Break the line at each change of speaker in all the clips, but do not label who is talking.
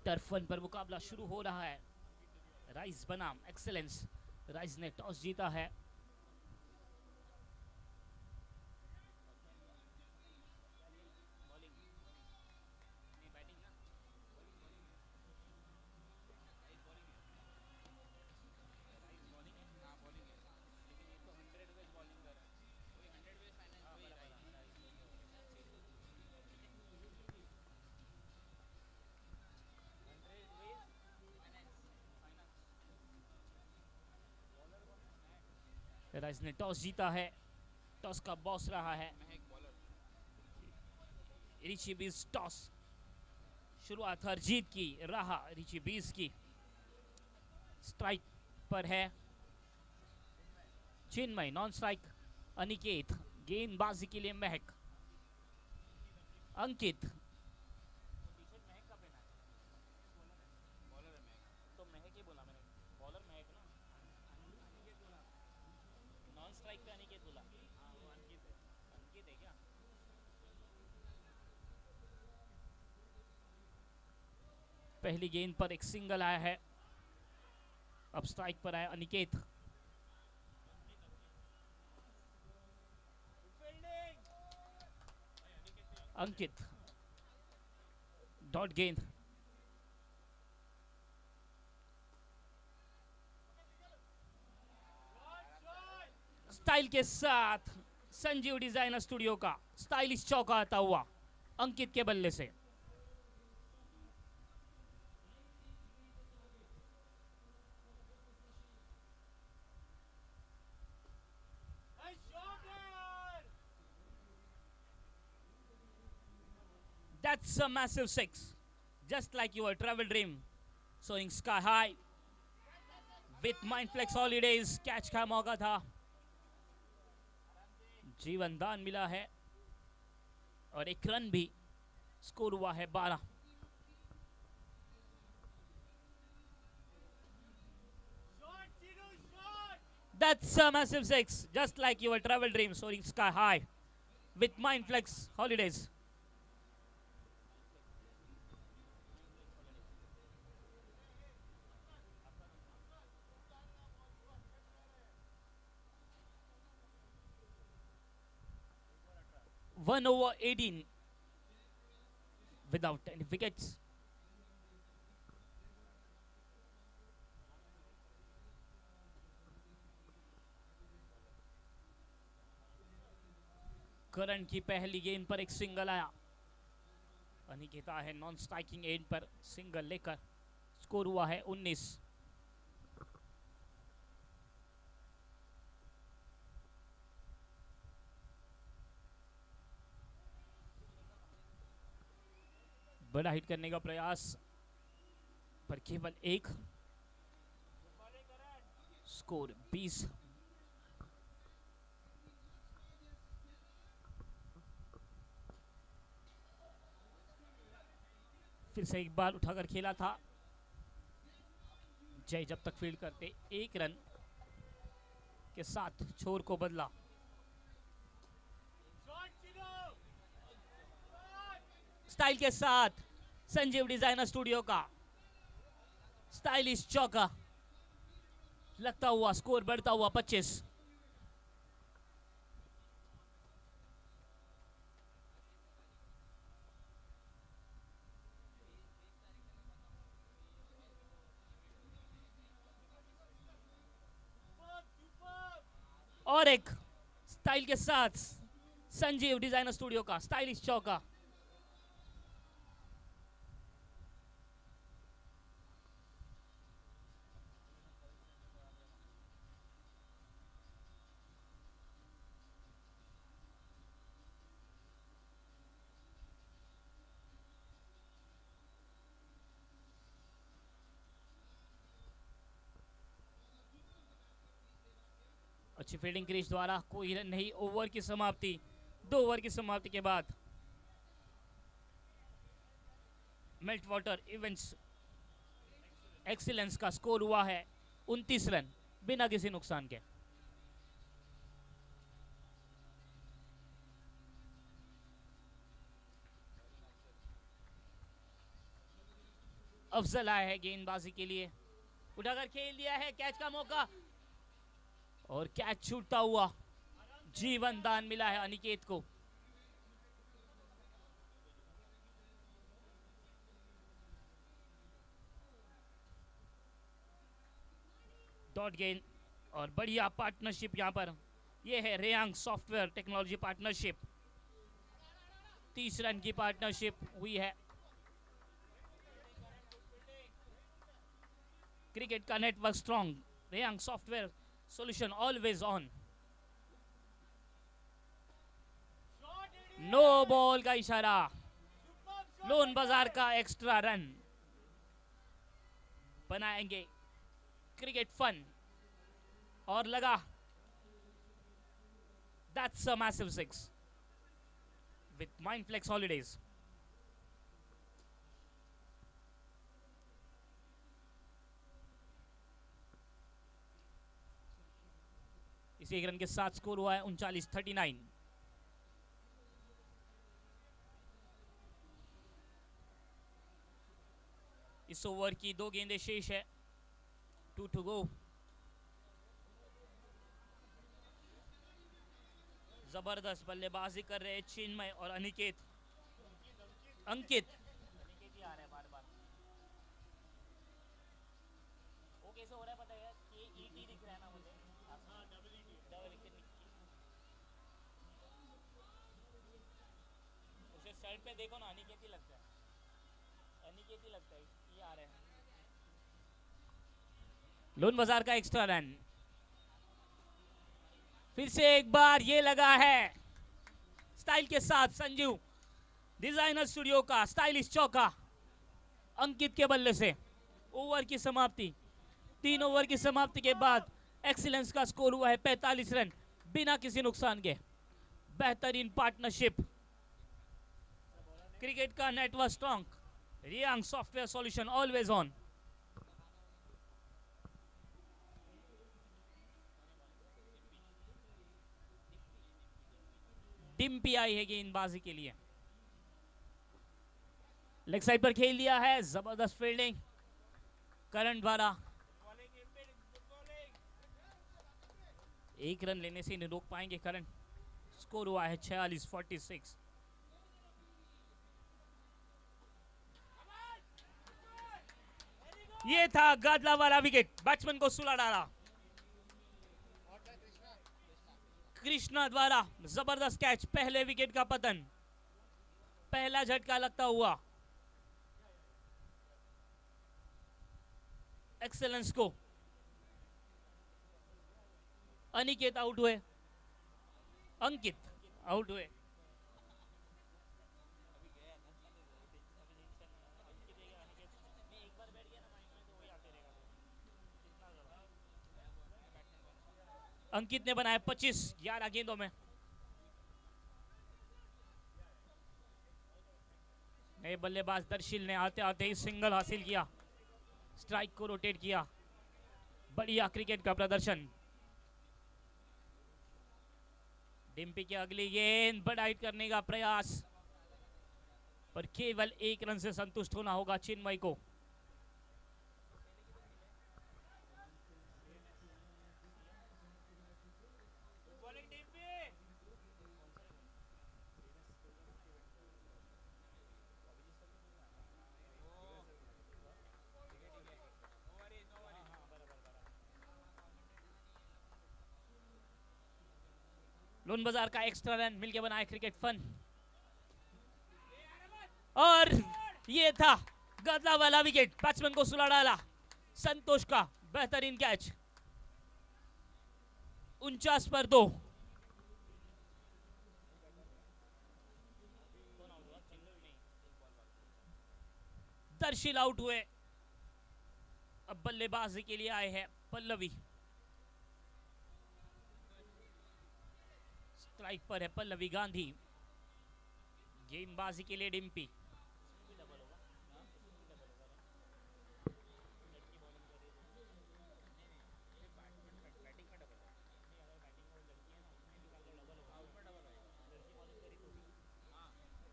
Turf one पर मुकाबला शुरू हो रहा है। राइज बनाम एक्सेलेंस। राइज ने टॉस जीता है। राइज ने टॉस जीता है। टॉस का बॉस रहा है रिची बीज। टॉस शुरुआत हर जीत की रहा रिची बीज की। स्ट्राइक पर है चिन्मय, नॉन स्ट्राइक अनिकेत। गेंदबाजी के लिए महक। अंकित तो महक ही बोला मैंने, बॉलर महक ना, नॉन स्ट्राइक पे अनिकेत बोला। हाँ वो अंकित है। अंकित है क्या? पहली गेंद पर एक सिंगल आया है। अब स्ट्राइक पर आया अनिकेत। अंकित डॉट गेंद। स्टाइल के साथ संजीव डिजाइनर स्टूडियो का स्टाइलिश चौका आता हुआ अंकित के बल्ले से। That's a massive six. Just like your travel dream. Soaring sky high. With Mindflex Holidays, catch का मौका था। जीवन दान मिला है और एक रन भी। स्कोर हुआ है 12। That's a massive six. Just like your travel dream, soaring sky high. With Mindflex Holidays. One over 18 without any wickets. करण की पहली गेंद पर एक सिंगल आया। अनिकेता है नॉन स्ट्राइकिंग एंड पर सिंगल लेकर। स्कोर हुआ है 19। बड़ा हिट करने का प्रयास पर केवल एक। स्कोर 20। फिर से एक बार उठाकर खेला था जय। जब तक फील्ड करते एक रन के साथ छोर को बदला। स्टाइल के साथ संजीव डिजाइनर स्टूडियो का स्टाइलिश चौका लगता हुआ। स्कोर बढ़ता हुआ 25। और एक स्टाइल के साथ संजीव डिजाइनर स्टूडियो का स्टाइलिश चौका। अच्छी फील्डिंग क्रीज द्वारा कोई रन नहीं। ओवर की समाप्ति। 2 ओवर की समाप्ति के बाद मेल्ट वाटर इवेंट्स एक्सीलेंस का स्कोर हुआ है 29 रन बिना किसी नुकसान के। अफजल आया है गेंदबाजी के लिए, उठाकर खेल दिया है, कैच का मौका और कैच छूटता हुआ, जीवन दान मिला है अनिकेत को। डॉट गेंद और बढ़िया पार्टनरशिप यहां पर, यह है Reyang software technology partnership. 30 run की पार्टनरशिप हुई है। क्रिकेट का network strong, Reyang software solution always on. No ball का इशारा, लोन बाजार का एक्स्ट्रा रन बनाएंगे क्रिकेट फन और लगा that's a massive 6 with Mindflex Holidays. इस एक रन के साथ स्कोर हुआ है 39-39। इस ओवर की 2 गेंदें शेष है, 2 टू गो। जबरदस्त बल्लेबाजी कर रहे हैं चिन्मय और अनिकेत। अंकित आ रहा है बार बार, वो कैसे हो रहा है पता है, ईटी दिख रहा है ना मुझे, डबल उसे शर्ट पे देखो ना, अनिकेत ही लगता है, अनिकेत ही लगता है, ये आ रहा है। लोन बाजार का एक्स्ट्रा रन, फिर से एक बार ये लगा है स्टाइल के साथ संजीव डिजाइनर स्टूडियो का स्टाइलिश चौका अंकित के बल्ले से। ओवर की समाप्ति, 3 ओवर की समाप्ति के बाद एक्सीलेंस का स्कोर हुआ है 45 रन बिना किसी नुकसान के। बेहतरीन पार्टनरशिप, क्रिकेट का network strong, Reyang software solution always on. Dimpy आई है गेंदबाजी के लिए, लेग साइड पर खेल दिया है, जबरदस्त फील्डिंग करण द्वारा। 1 रन लेने से नहीं रोक पाएंगे करण। स्कोर हुआ है 46-46। ये था गादला वाला विकेट, बैट्समैन को सुला डाला कृष्णा द्वारा। जबरदस्त कैच, पहले विकेट का पतन, पहला झटका लगता हुआ एक्सेलेंस को। अनिकेत आउट हुए, अंकित आउट हुए। अंकित ने बनाया 25 11 गेंदों में। नए बल्लेबाज दर्शिल ने आते आते ही सिंगल हासिल किया, स्ट्राइक को रोटेट किया। बढ़िया क्रिकेट का प्रदर्शन। डिम्पी की अगली गेंद बड़ा हिट करने का प्रयास, पर केवल 1 रन से संतुष्ट होना होगा चिन्मय को। लोन बाजार का एक्स्ट्रा रन मिलके बनाए क्रिकेट फन, और ये था गदला वाला विकेट, बैट्समैन को सुला डाला। संतोष का बेहतरीन कैच, 49 पर 2। दर्शिल आउट हुए, अब बल्लेबाजी के लिए आए हैं पल्लवी। स्ट्राइक पर है पल्लवी गांधी, गेंदबाजी के लिए डिम्पी।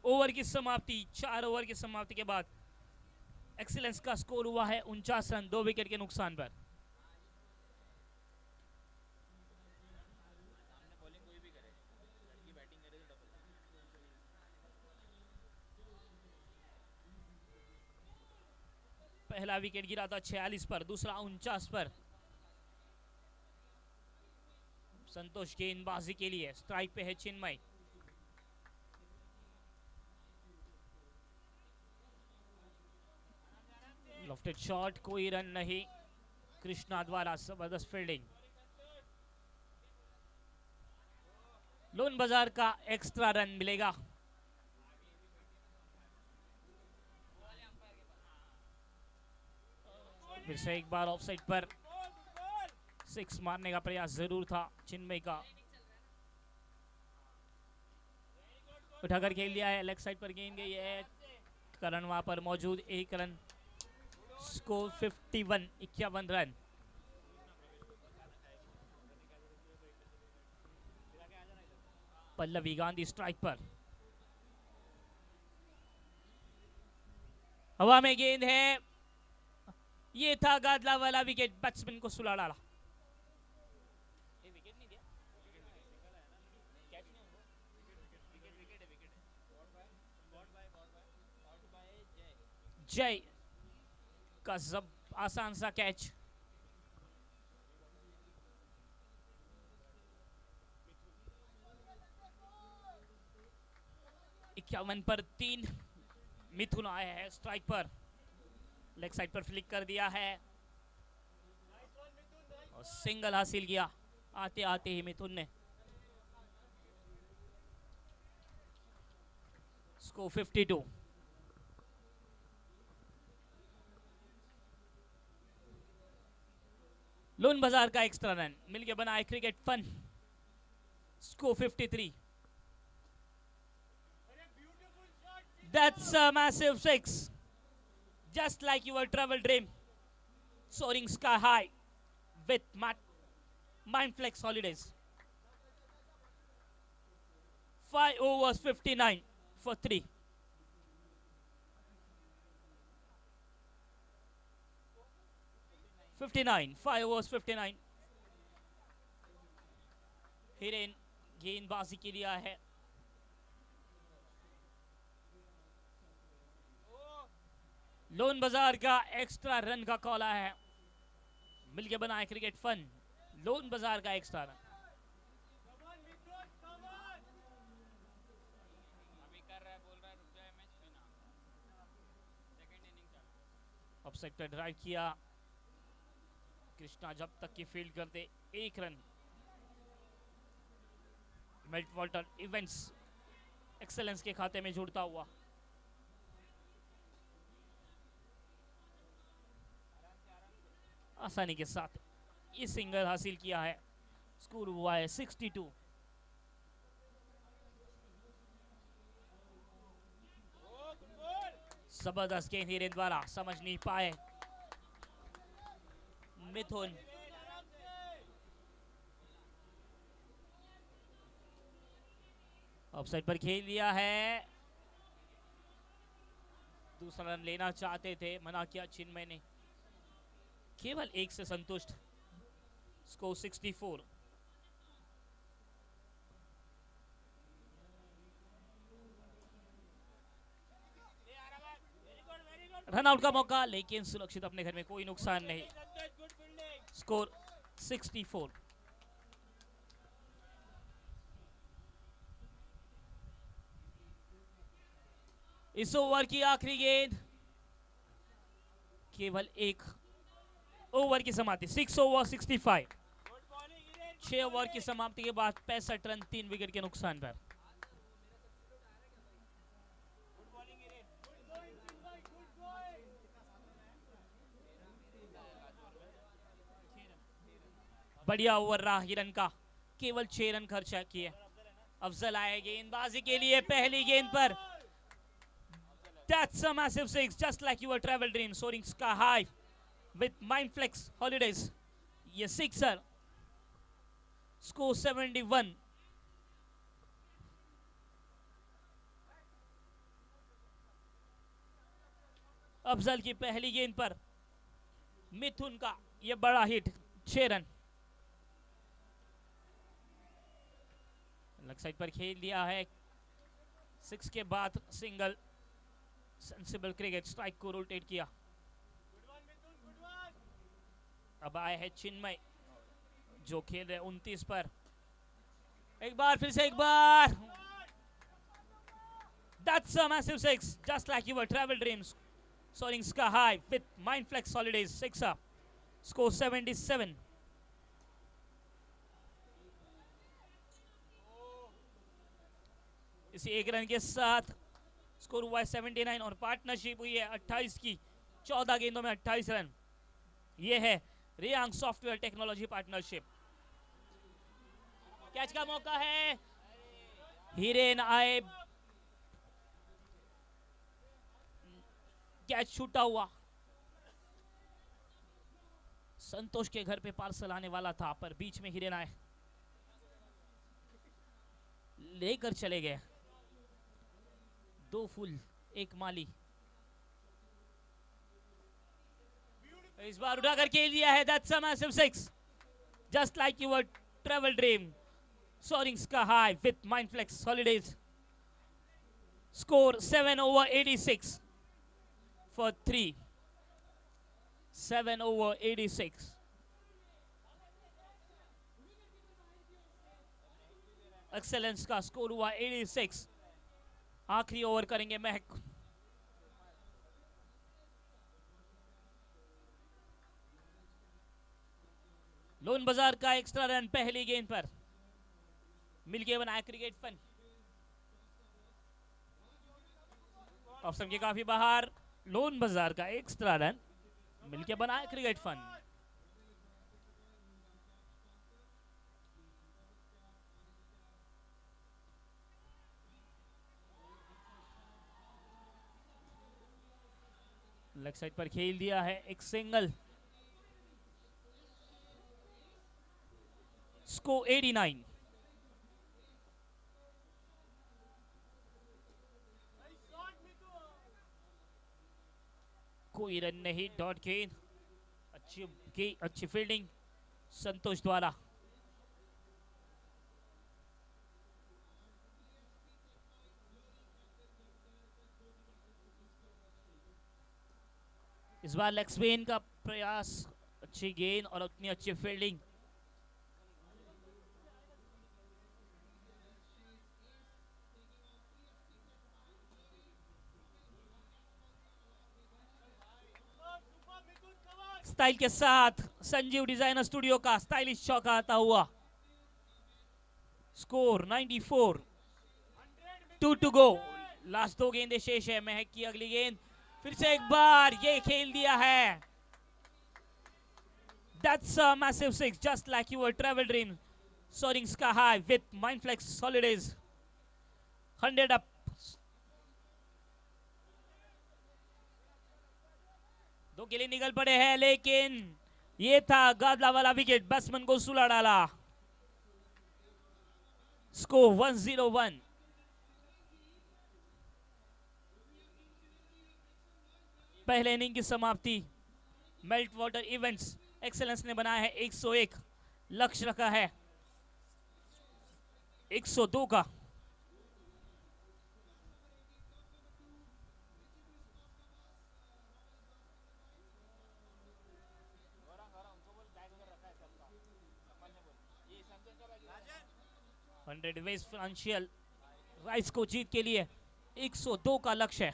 ओवर की समाप्ति, 4 ओवर की समाप्ति के बाद एक्सीलेंस का स्कोर हुआ है 49 रन 2 विकेट के नुकसान पर। पहला विकेट गिरा था 46 पर, दूसरा 49 पर। संतोष गेंदबाजी के लिए स्ट्राइक पे है चिन्मय। लॉफ्टेड शॉट, कोई रन नहीं। कृष्णा द्वारा जबरदस्त फील्डिंग। लोन बाजार का एक्स्ट्रा रन मिलेगा। फिर से एक बार ऑफसाइड पर सिक्स मारने का प्रयास जरूर था चिन्मय का। उठाकर खेल दिया है, लेग साइड पर गेंद गई है। करण वहां पर मौजूद, एक run. Score 51, 51 run. Pallavi Gandhi strike पर। हवा में गेंद है, ये था गादला वाला विकेट, बैट्समैन को सुला डाला। जय का जब आसान सा कैच। इक्यावन पर 3। मिथुन आया है स्ट्राइक पर, लेग साइड पर फ्लिक कर दिया है और सिंगल हासिल किया आते आते ही मिथुन ने। स्कोर 52। लोन बाजार का एक्स्ट्रा रन मिलके बना है cricket fun. Score 53। That's a massive six. Just like your travel dream. Soaring sky high with Mindflex holidays. 5 overs 59 for 3. Five overs 59. Hiren गेंदबाजी के लिए है। लोन बाजार का एक्स्ट्रा रन का कॉल आया है, मिलके बना है क्रिकेट फन। लोन बाजार का एक्स्ट्रा रन। ऑफसाइड पर ड्राइव किया कृष्णा, जब तक की फील्ड करते 1 रन। मेल्टवाटर इवेंट्स एक्सेलेंस के खाते में जुड़ता हुआ। आसानी के साथ ये सिंगल हासिल किया है। स्कोर हुआ है 62। जबरदस्त गेंद हिरेन द्वारा, समझ नहीं पाए मिथुन। ऑफसाइड पर खेल दिया है। दूसरा रन लेना चाहते थे, मना किया चिन्मय ने। केवल 1 से संतुष्ट। स्कोर 64। रन आउट का मौका, लेकिन सुरक्षित अपने घर में, कोई नुकसान नहीं। स्कोर 64। इस ओवर की आखिरी गेंद, केवल 1 ओवर की समाप्ति। 6 ओवर 65। 6 ओवर की समाप्ति के बाद 65 रन 3 विकेट के नुकसान पर। बढ़िया ओवर रहा हिरन का, केवल 6 रन खर्चा किए। अफजल आए गेंदबाजी के लिए पहली गेंद पर। That's a massive six, just like your travel dream, soaring sky high with Mindflex holidays. ये सिक्सर। स्कोर 71। अफजल की पहली गेंद पर मिथुन का ये बड़ा हिट, 6 रन। लेग साइड पर खेल दिया है, 6 के बाद सिंगल। सेंसिबल क्रिकेट, स्ट्राइक को रोटेट किया। अब आए हैं चिन्मय जो खेल रहे 29 पर। एक बार फिर से, एक बार। That's a massive 6, just like your travel dreams. Soaring sky high with Mindflex Holidays, 6 up. Score 77. इसी एक रन के साथ स्कोर हुआ है 79 और पार्टनरशिप हुई है 28 की। 14 गेंदों में 28 रन। ये है Reang software technology partnership. Catch का मौका है, हिरेन आए, कैच छूटा हुआ। संतोष के घर पे पार्सल आने वाला था, पर बीच में हिरेन आए, लेकर चले गए। 2 फुल 1 माली। इस बार उठाकर खेल दिया है। That's a massive 6, just like your travel dream. Soaring sky high with Mindflex Holidays. Score 7 over 86 for 3. 7 over 86. Excellence का स्कोर हुआ 86। आखिरी ओवर करेंगे महक। लोन बाजार का एक्स्ट्रा रन पहली गेंद पर मिलके बनाया क्रिकेट फन। ऑफ स्टंप के काफी बाहर, लोन बाजार का एक्स्ट्रा रन मिलके बनाया क्रिकेट फन। लेग साइड पर खेल दिया है, एक सिंगल। स्कोर 89। कोई रन नहीं, डॉट गेंद। अच्छी फील्डिंग संतोष द्वारा। इस बार लेग स्पिन का प्रयास, अच्छी गेंद और उतनी अच्छी फील्डिंग। स्टाइल के साथ संजीव डिजाइनर स्टूडियो का स्टाइलिश चौका आता हुआ। स्कोर 94। 2 to go. लास्ट 2 गेंदें शेष है। महक की अगली गेंद, फिर से एक बार ये खेल दिया है। That's a massive 6, just like your travel dream. Soaring sky high with Mindflex Holidays. 100 up. दो के लिए निकल पड़े हैं, लेकिन ये था गादला वाला विकेट, बैट्समैन को सुला डाला। स्कोर 101। पहले इनिंग की समाप्ति। मेल्ट वाटर इवेंट्स एक्सेलेंस ने बनाया है 101, लक्ष्य रखा है 102 का। वेस्ट फाइनेंशियल राइस को जीत के लिए 102 का लक्ष्य है।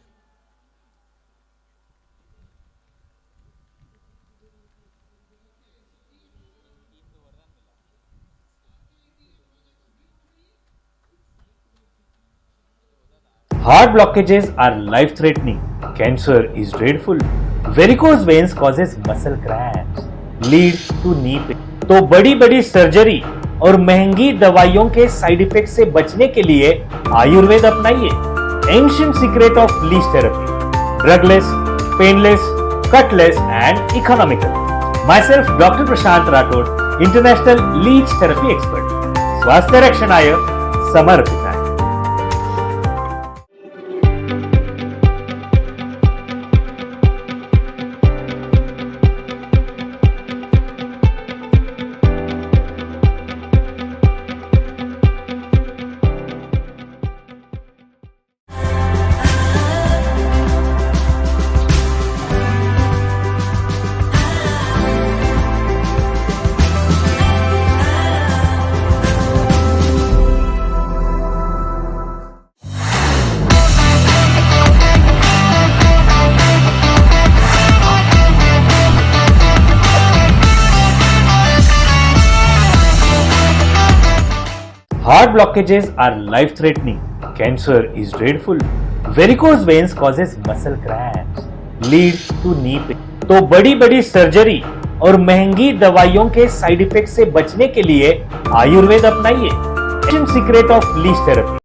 Heart blockages are life-threatening. Cancer is dreadful. Varicose veins causes muscle cramps, lead to knee pain. तो बड़ी सर्जरी और महंगी दवाइयों के साइड इफेक्ट से बचने के लिए Ayurveda अपनाइए। Ancient secret of leech therapy. Drugless, painless, cutless and economical. Myself, Dr. Prashant Rathod, International Leech Therapy Expert. स्वास्थ्य रक्षणाय समर्पित। Heart blockages are life threatening. Cancer is dreadful. Varicose veins causes muscle cramps, lead to knee pain. तो बड़ी बड़ी surgery और महंगी दवाइयों के साइड इफेक्ट से बचने के लिए आयुर्वेद अपनाइए। Secret of leech therapy.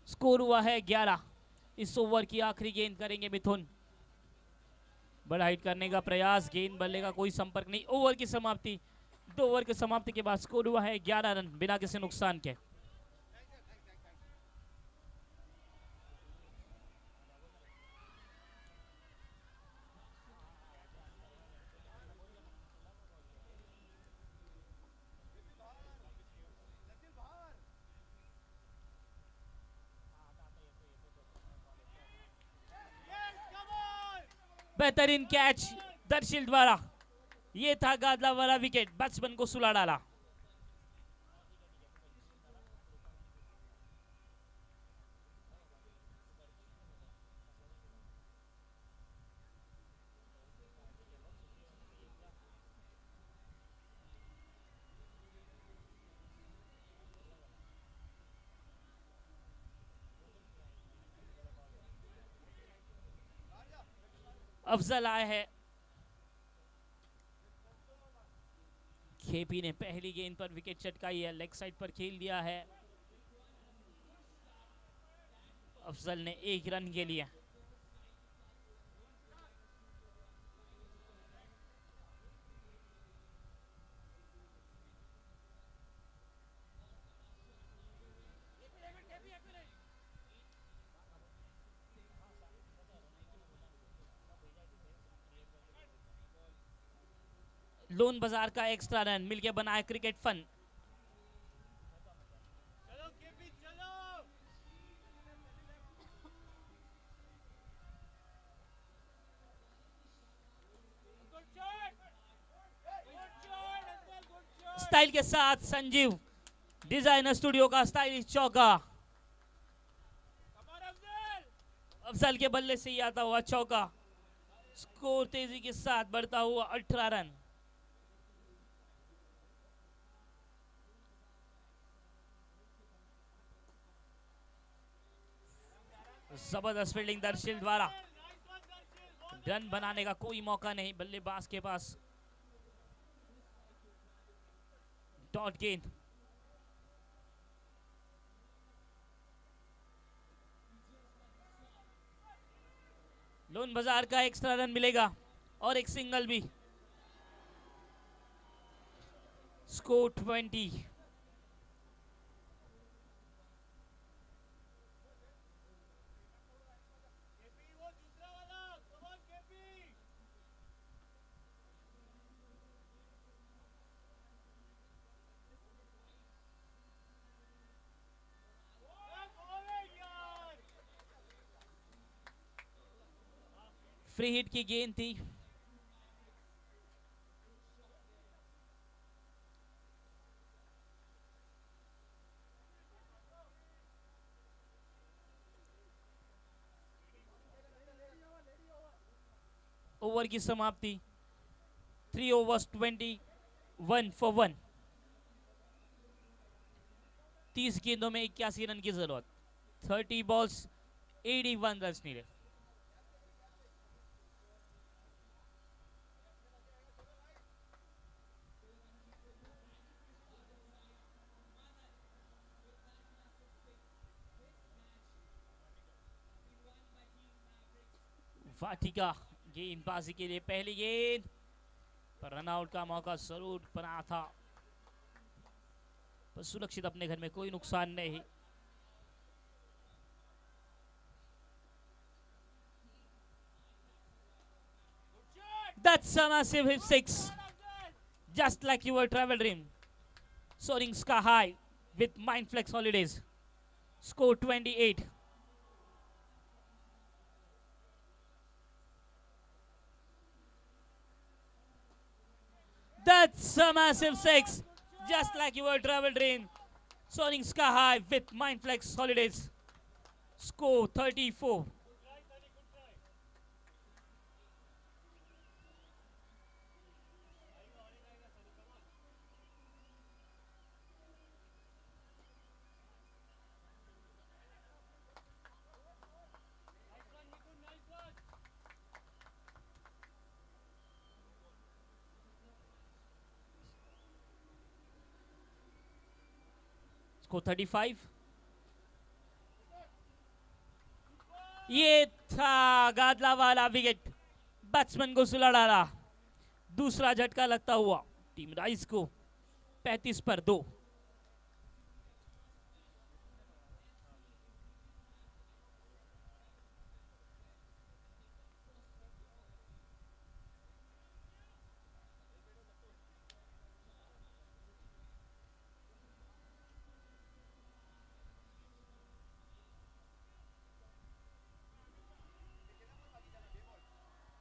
Score हुआ है 11। इस ओवर की आखिरी गेंद करेंगे मिथुन। बड़ा हिट करने का प्रयास, गेंद बल्ले का कोई संपर्क नहीं। ओवर की समाप्ति। 2 ओवर की समाप्ति के बाद स्कोर हुआ है 11 रन बिना किसी नुकसान के। बेहतरीन कैच दर्शिल द्वारा। ये था गादला वाला विकेट, बैट्समैन को सुला डाला। अफजल आए हैं। केपी ने पहली गेंद पर विकेट चटकाई है, लेग साइड पर खेल दिया है अफजल ने 1 रन के लिए। लोन बाजार का एक्स्ट्रा रन मिलके बनाए क्रिकेट फन। स्टाइल के साथ संजीव, डिजाइनर स्टूडियो का स्टाइलिश चौका। अफजल के बल्ले से ही आता हुआ चौका। स्कोर तेजी के साथ बढ़ता हुआ 18 रन। जबरदस्त फील्डिंग दर्शिल द्वारा। रन बनाने का कोई मौका नहीं बल्लेबाज के पास। डॉट गेंद। लोन बाजार का एक्स्ट्रा रन मिलेगा और एक सिंगल भी। स्कोर 20। फ्री हिट की गेंद थी। ओवर की समाप्ति 3 overs 21 for 1। 30 गेंदों में 81 रन की जरूरत। 30 balls 81 रन नीडे। वाटिका गेंदबाजी के लिए पहली गेंद पर रनआउट का मौका जरूर बना था, पर सुरक्षित अपने घर में कोई नुकसान नहीं। That's a massive hit 6, just like your travel dream. Soaring sky high with Mindflex Holidays. Score 28. That's a massive 6, just like your travel dream. Soaring sky high with Mindflex Holidays. Score 34. Score 35. ये था गादला वाला wicket, batsman को सुला डाला। दूसरा झटका लगता हुआ टीम राइस को 35 पर 2।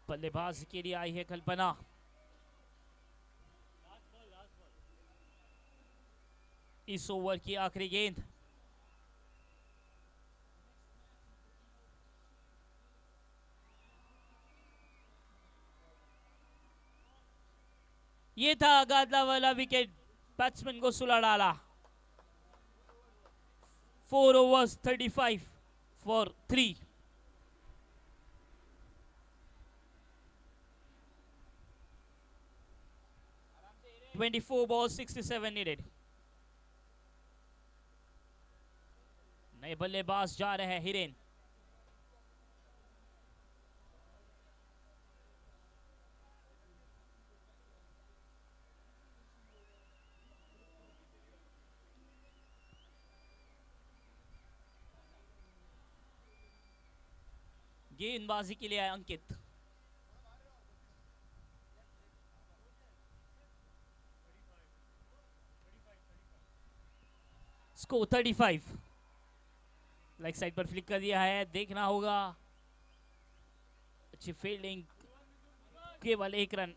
बल्लेबाज के लिए आई है कल्पना। इस ओवर की आखिरी गेंद। ये था गादला वाला विकेट, बैट्समैन को सुला डाला। 4 overs 35 for 3। 24 balls 67 needed. नए बल्लेबाज जा रहे हैं हिरेन. गेंदबाजी के लिए आए अंकित. स्कोर 35. लेग साइड पर फ्लिक कर दिया है. देखना होगा. अच्छी फील्डिंग. केवल 1 रन.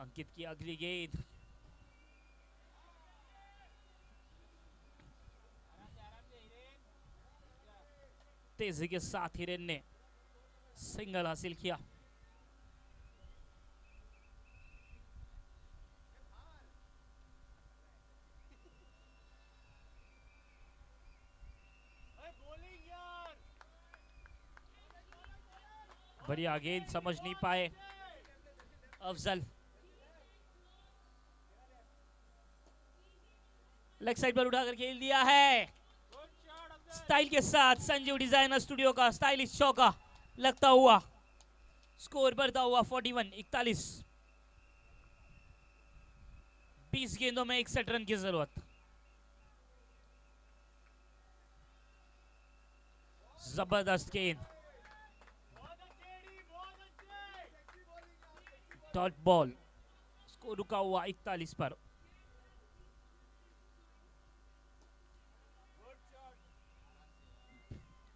अंकित की अगली गेंद. तेजी के साथ हिरेन ने सिंगल हासिल किया. बढ़िया गेंद, समझ नहीं पाए अफजल. लेग साइड पर उठाकर खेल दिया है. स्टाइल के साथ संजीव डिजाइनर स्टूडियो का स्टाइलिश चौका लगता हुआ. स्कोर बढ़ता हुआ 41-41. 20 गेंदों में 61 रन की जरूरत. जबरदस्त गेंद. Dot ball. स्कोर रुका हुआ 41 पर.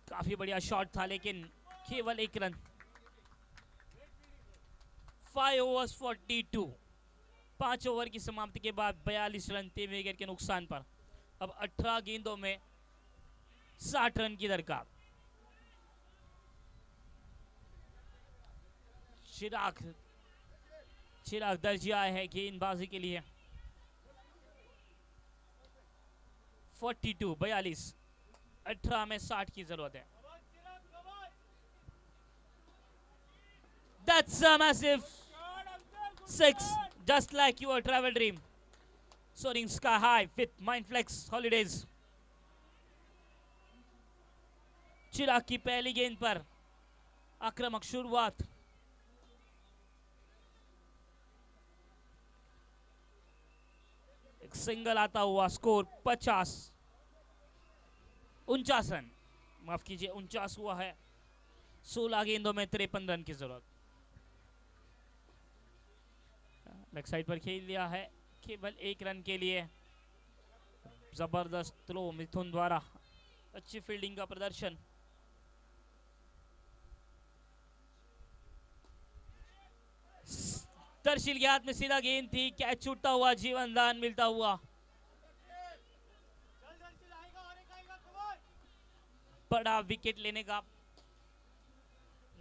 काफी बढ़िया शॉट था लेकिन केवल 1 रन. 5 overs 42. 5 ओवर की समाप्ति के बाद 42 रन 3 विकेट के नुकसान पर. अब 18 गेंदों में 60 रन की दरकार. चिराग दर्जी आए हैं गेंदबाजी के लिए. 42. 18 में 60 की जरूरत है. That's a massive 6, just like your travel dream. Soaring sky high with Mindflex Holidays. चिराग की पहली गेंद पर आक्रामक शुरुआत. एक सिंगल आता हुआ. Score 49 run. माफ कीजिए 49 हुआ है. 16 गेंदों में 53 रन की जरूरत. लेग साइड पर खेल दिया है केवल 1 रन के लिए. जबरदस्त थ्रो मिथुन द्वारा. अच्छी फील्डिंग का प्रदर्शन. दर्शिल के हाथ में सीधा गेंद थी. कैच छूटता हुआ. जीवन दान मिलता हुआ. बड़ा विकेट लेने का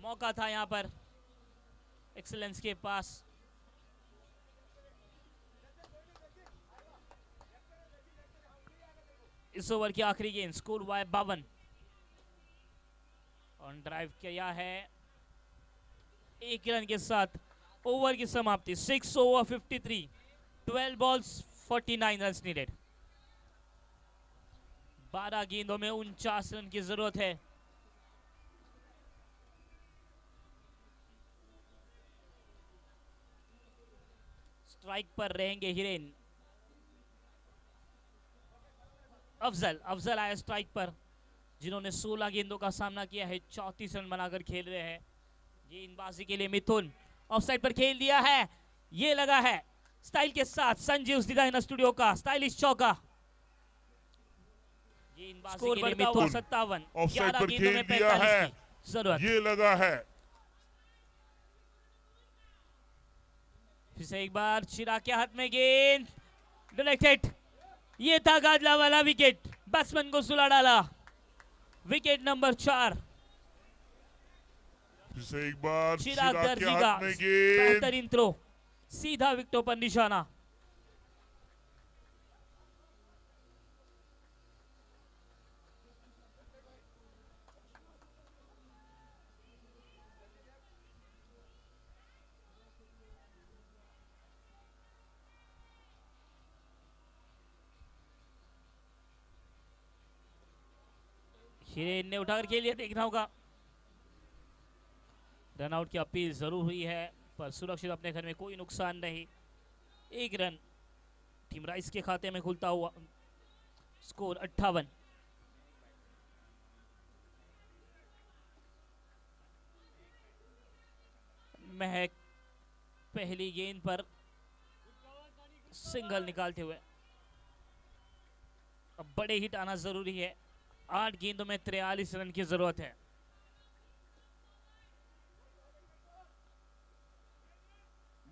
मौका था यहां पर एक्सेलेंस के पास. इस ओवर की आखिरी गेंद. स्कोर हुआ है 52. ऑन ड्राइव किया है 1 रन के साथ. ओवर की समाप्ति. 6 over 53. 12 balls 49 run needed. 12 गेंदों में 49 रन की जरूरत है. स्ट्राइक पर रहेंगे हिरेन. अफजल आए स्ट्राइक पर, जिन्होंने 16 गेंदों का सामना किया है. 34 रन बनाकर खेल रहे हैं. गेंदबाजी के लिए मिथुन. ऑफ साइड पर खेल दिया है. ये लगा है स्टाइल के साथ संजीव डिजाइनर स्टूडियो का स्टाइलिश चौका. गेंदबाजी के लिए मिथुन. 57.
ऑफ साइड
11
पर
गेंदों
खेल
में
दिया
45
है.
की जरूरत.
ये लगा है.
फिर से एक बार चिराग के हाथ में गेंद. डायरेक्टेड. ये था गाजला वाला विकेट. बैट्समैन को सुला डाला. Wicket number 4.
फिर से एक बार
चिराग
चिराग के
दर्जी का
हाथ में गेंद.
बेहतरीन थ्रो. सीधा विकेटों पर निशाना. हिरेन ने उठाकर खेल लिया, देखना होगा। रनआउट की अपील जरूर हुई है पर सुरक्षित अपने घर में कोई नुकसान नहीं। एक रन टीम राइस के खाते में खुलता हुआ। स्कोर 58। महक पहली गेंद पर सिंगल निकालते हुए। अब बड़े हिट आना जरूरी है। 8 गेंदों में 43 रन की जरूरत है।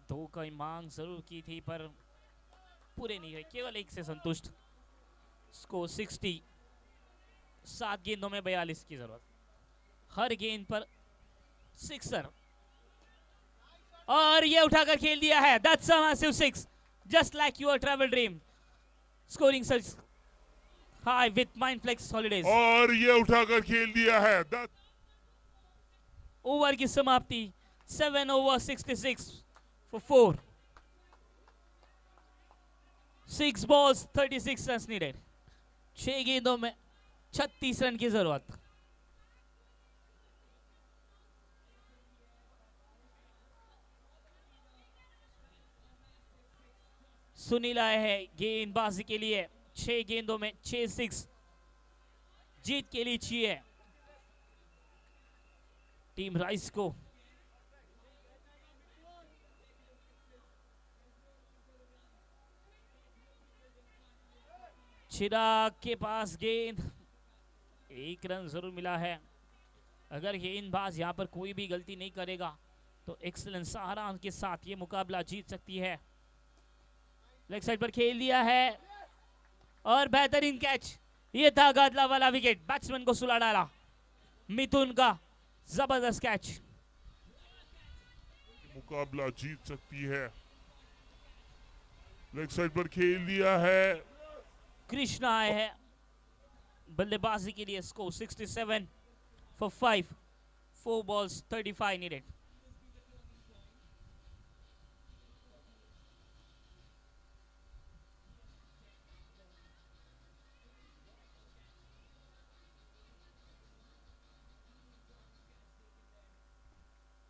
दो की मांग जरूर की थी पर पूरे नहीं हुए, केवल एक से संतुष्ट। स्कोर 60। 7 गेंदों में 42 की जरूरत। हर गेंद पर सिक्सर और ये उठाकर खेल दिया है। That's a massive six, just like your travel dream. Scoring such high with Mindflex Holidays.
और ये उठाकर खेल दिया है।
ओवर की समाप्ति 7 over 66 for 4. 6 balls 36 runs needed. 6 गेंदों में 36 रन की जरूरत। सुनील आए है गेंदबाजी के लिए। 6 गेंदों में 6 6 जीत के लिए चाहिए टीम राइस को। चिराग के पास गेंद, 1 रन जरूर मिला है। अगर गेंदबाज यहां पर कोई भी गलती नहीं करेगा तो एक्सीलेंट सहारा के साथ ये मुकाबला जीत सकती है। लेग साइड पर खेल दिया है और बेहतरीन कैच। ये था गादला वाला विकेट, बैट्समैन को सुला डाला। मिथुन का जबरदस्त कैच।
मुकाबला जीत सकती है। लेग साइड पर खेल दिया है।
कृष्णा आए हैं बल्लेबाजी के लिए। Score 67 for 5. 4 balls 35 needed.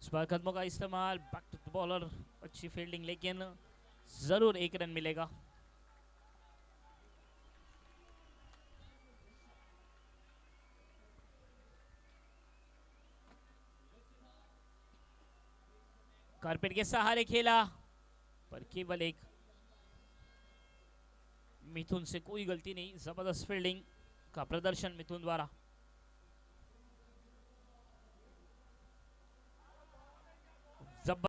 इस बार कदमों का इस्तेमाल, बैक टू बॉलर, अच्छी फील्डिंग, लेकिन जरूर 1 रन मिलेगा। कारपेट के सहारे खेला पर केवल 1। मिथुन से कोई गलती नहीं, जबरदस्त फील्डिंग का प्रदर्शन मिथुन द्वारा।